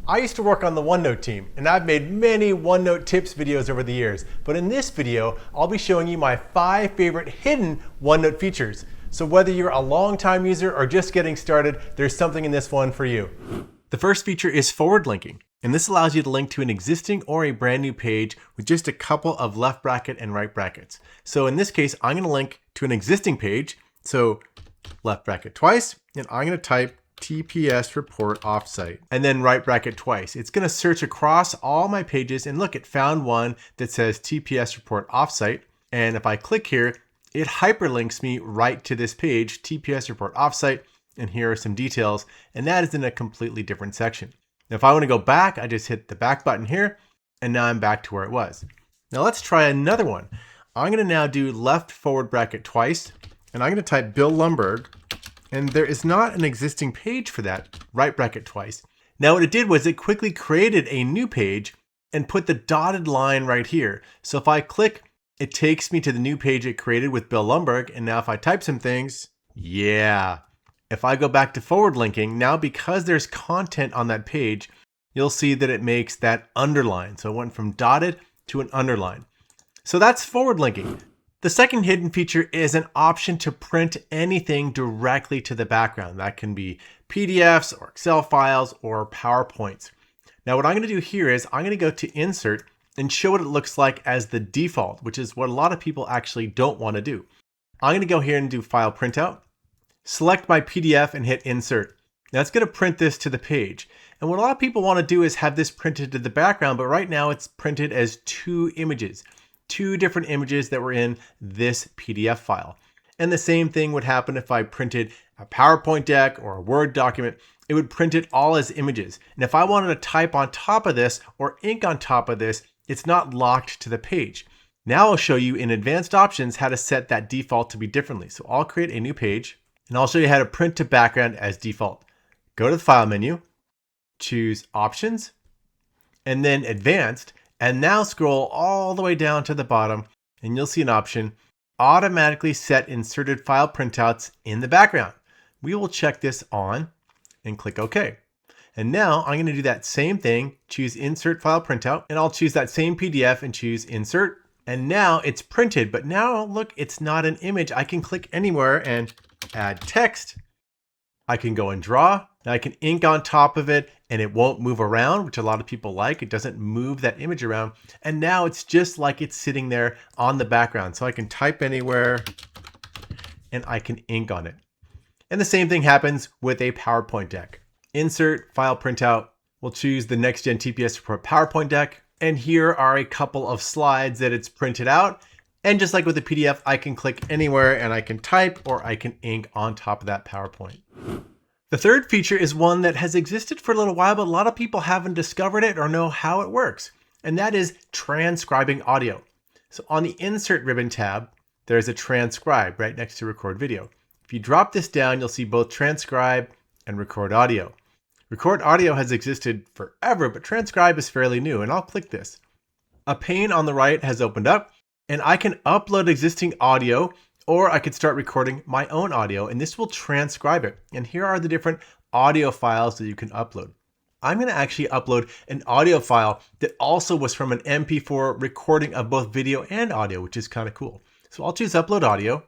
I used to work on the OneNote team, and I've made many OneNote tips videos over the years. But in this video, I'll be showing you my 5 favorite hidden OneNote features. So whether you're a long-time user or just getting started, there's something in this one for you. The first feature is forward linking, and this allows you to link to an existing or a brand new page with just a couple of left bracket and right brackets. So in this case, I'm going to link to an existing page, so left bracket twice, and I'm going to type TPS report offsite and then right bracket twice. It's going to search across all my pages and look, it found one that says TPS report offsite. And if I click here, it hyperlinks me right to this page, TPS report offsite. And here are some details. And that is in a completely different section. Now, if I want to go back, I just hit the back button here. And now I'm back to where it was. Now let's try another one. I'm going to now do left forward bracket twice. And I'm going to type Bill Lumberg. And there is not an existing page for that, right bracket twice. Now what it did was it quickly created a new page and put the dotted line right here. So if I click, it takes me to the new page it created with Bill Lumberg. And now if I type some things, yeah. If I go back to forward linking, now because there's content on that page, you'll see that it makes that underline. So it went from dotted to an underline. So that's forward linking. The second hidden feature is an option to print anything directly to the background. That can be PDFs or Excel files or PowerPoints. Now what I'm going to do here is I'm going to go to Insert and show what it looks like as the default, which is what a lot of people actually don't want to do. I'm going to go here and do File Printout, select my PDF and hit Insert. Now it's going to print this to the page. And what a lot of people want to do is have this printed to the background, but right now it's printed as 2 images. 2 different images that were in this PDF file. And the same thing would happen if I printed a PowerPoint deck or a Word document. It would print it all as images. And if I wanted to type on top of this or ink on top of this, it's not locked to the page. Now I'll show you in advanced options how to set that default to be differently. So I'll create a new page and I'll show you how to print to background as default. Go to the File menu, choose Options, and then Advanced. And now scroll all the way down to the bottom and you'll see an option, automatically set inserted file printouts in the background. We will check this on and click OK. And now I'm going to do that same thing, choose insert file printout, and I'll choose that same PDF and choose insert. And now it's printed, but now look, it's not an image. I can click anywhere and add text. I can go and draw. Now I can ink on top of it and it won't move around, which a lot of people like. It doesn't move that image around. And now it's just like it's sitting there on the background. So I can type anywhere and I can ink on it. And the same thing happens with a PowerPoint deck. Insert, file printout. We'll choose the Next Gen TPS Report PowerPoint deck. And here are a couple of slides that it's printed out. And just like with the PDF, I can click anywhere and I can type or I can ink on top of that PowerPoint. The third feature is one that has existed for a little while, but a lot of people haven't discovered it or know how it works. And that is transcribing audio. So on the Insert ribbon tab, there's a Transcribe right next to Record Video. If you drop this down, you'll see both Transcribe and Record Audio. Record Audio has existed forever, but Transcribe is fairly new, and I'll click this. A pane on the right has opened up, and I can upload existing audio, or I could start recording my own audio, and this will transcribe it. And here are the different audio files that you can upload. I'm going to actually upload an audio file that also was from an MP4 recording of both video and audio, which is kind of cool. So I'll choose Upload Audio.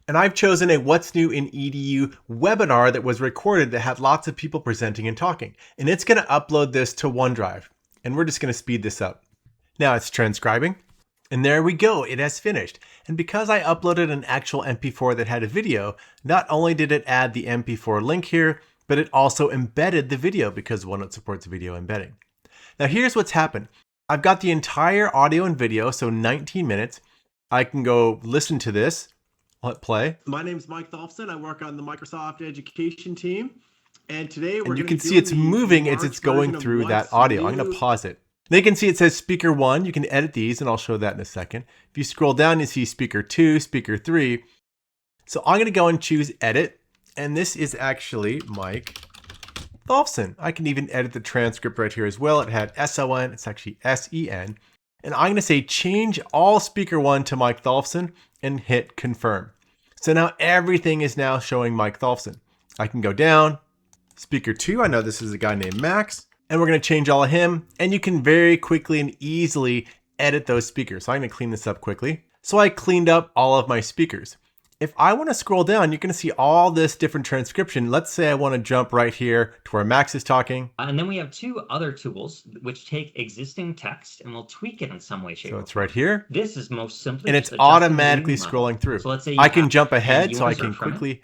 And I've chosen a What's New in EDU webinar that was recorded that had lots of people presenting and talking. And it's going to upload this to OneDrive. And we're just going to speed this up. Now it's transcribing. And there we go, it has finished. And because I uploaded an actual MP4 that had a video, not only did it add the MP4 link here, but it also embedded the video because OneNote supports video embedding. Now here's what's happened. I've got the entire audio and video, so 19 minutes. I can go listen to this. I'll hit play. My name is Mike Tholfsen. I work on the Microsoft education team. And today we're going to you can see it's moving as it's going through that audio. I'm going to pause it. Now you can see it says speaker 1. You can edit these and I'll show that in a second. If you scroll down, you see speaker 2, speaker 3. So I'm going to go and choose edit. And this is actually Mike Tholfsen. I can even edit the transcript right here as well. It had SON, it's actually SEN. And I'm going to say change all speaker 1 to Mike Tholfsen and hit confirm. So now everything is now showing Mike Tholfsen. I can go down. Speaker 2, I know this is a guy named Max. And we're going to change all of him, and you can very quickly and easily edit those speakers. So I'm going to clean this up quickly. So I cleaned up all of my speakers. If I want to scroll down, you're going to see all this different transcription. Let's say I want to jump right here to where Max is talking. And then we have two other tools which take existing text and will tweak it in some way, shape, So it's right here. This is most simply, and it's automatically scrolling through. So let's say I can jump ahead, so I can quickly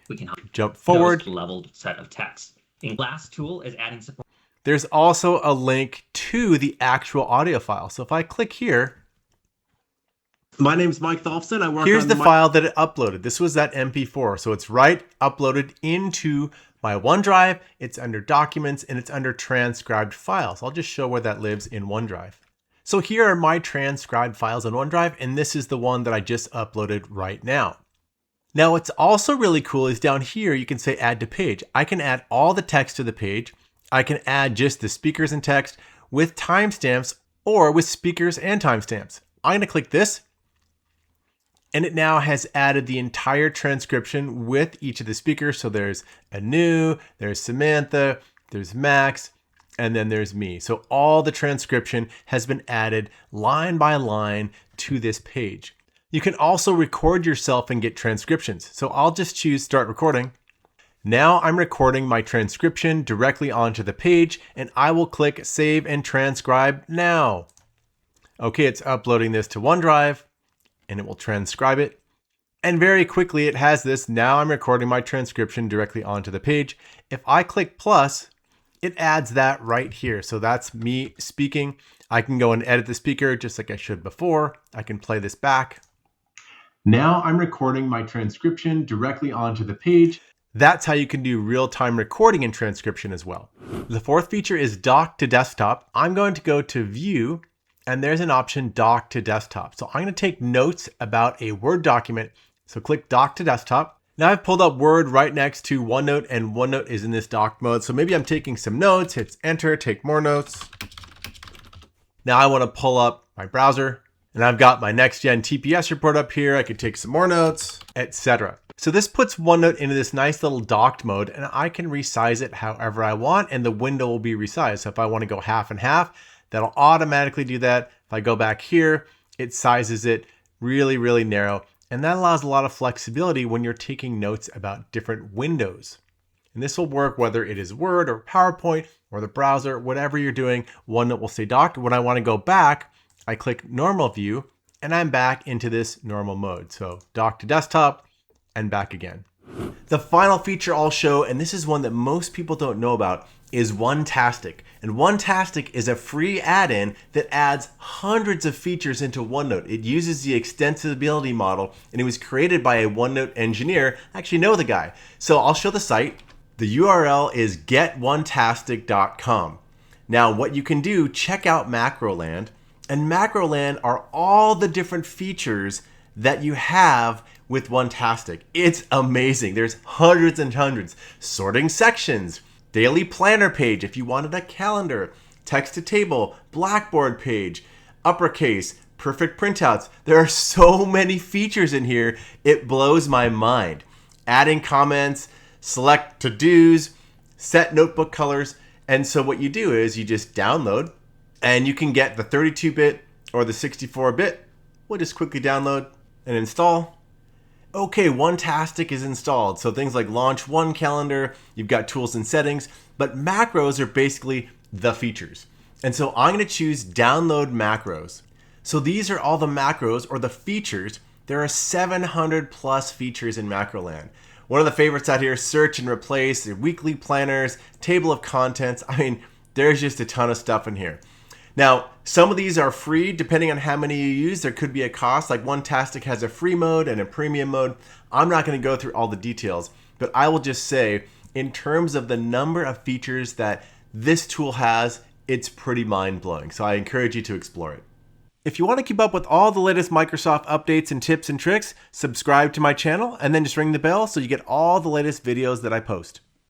jump forward. Leveled set of text. The last tool is adding support. There's also a link to the actual audio file. So if I click here, my name's Mike Tholfsen. Here's the file that it uploaded. This was that MP4. So it's right uploaded into my OneDrive. It's under Documents and it's under Transcribed Files. I'll just show where that lives in OneDrive. So here are my transcribed files on OneDrive, and this is the one that I just uploaded right now. Now what's also really cool is down here you can say add to page. I can add all the text to the page. I can add just the speakers and text with timestamps or with speakers and timestamps. I'm going to click this. And it now has added the entire transcription with each of the speakers. So there's Anu, there's Samantha, there's Max, and then there's me. So all the transcription has been added line by line to this page. You can also record yourself and get transcriptions. So I'll just choose start recording. Now I'm recording my transcription directly onto the page, and I will click save and transcribe now. Okay, it's uploading this to OneDrive, and it will transcribe it. And very quickly it has this. Now I'm recording my transcription directly onto the page. If I click plus, it adds that right here. So that's me speaking. I can go and edit the speaker just like I should before. I can play this back. Now I'm recording my transcription directly onto the page. That's how you can do real-time recording and transcription as well. The fourth feature is dock to desktop. I'm going to go to view, and there's an option dock to desktop. So I'm going to take notes about a Word document. So click dock to desktop. Now I've pulled up Word right next to OneNote, and OneNote is in this dock mode. So maybe I'm taking some notes, hits enter, take more notes. Now I want to pull up my browser, and I've got my next gen TPS report up here. I could take some more notes, etc. So this puts OneNote into this nice little docked mode, and I can resize it however I want, and the window will be resized. So if I want to go half and half, that'll automatically do that. If I go back here, it sizes it really, really narrow. And that allows a lot of flexibility when you're taking notes about different windows. And this will work whether it is Word or PowerPoint or the browser, whatever you're doing, OneNote will stay docked. When I want to go back, I click normal view and I'm back into this normal mode. So dock to desktop and back again. The final feature I'll show, and this is one that most people don't know about, is OneTastic. And OneTastic is a free add-in that adds hundreds of features into OneNote. It uses the extensibility model, and it was created by a OneNote engineer. I actually know the guy. So I'll show the site. The URL is getontastic.com. Now what you can do, check out Macroland. And Macroland are all the different features that you have with OneTastic. It's amazing. There's hundreds and hundreds. Sorting sections, daily planner page if you wanted a calendar, text to table, Blackboard page, uppercase, perfect printouts. There are so many features in here, it blows my mind. Adding comments, select to-dos, set notebook colors. And so what you do is you just download, and you can get the 32-bit or the 64-bit. We'll just quickly download and install. Okay, OneTastic is installed. So things like Launch One Calendar, you've got tools and settings, but macros are basically the features. And so I'm gonna choose download macros. So these are all the macros or the features. There are 700 plus features in Macroland. One of the favorites out here, search and replace, weekly planners, table of contents. I mean, there's just a ton of stuff in here. Now, some of these are free, depending on how many you use. There could be a cost, like OneTastic has a free mode and a premium mode. I'm not gonna go through all the details, but I will just say, in terms of the number of features that this tool has, it's pretty mind-blowing. So I encourage you to explore it. If you want to keep up with all the latest Microsoft updates and tips and tricks, subscribe to my channel and then just ring the bell so you get all the latest videos that I post.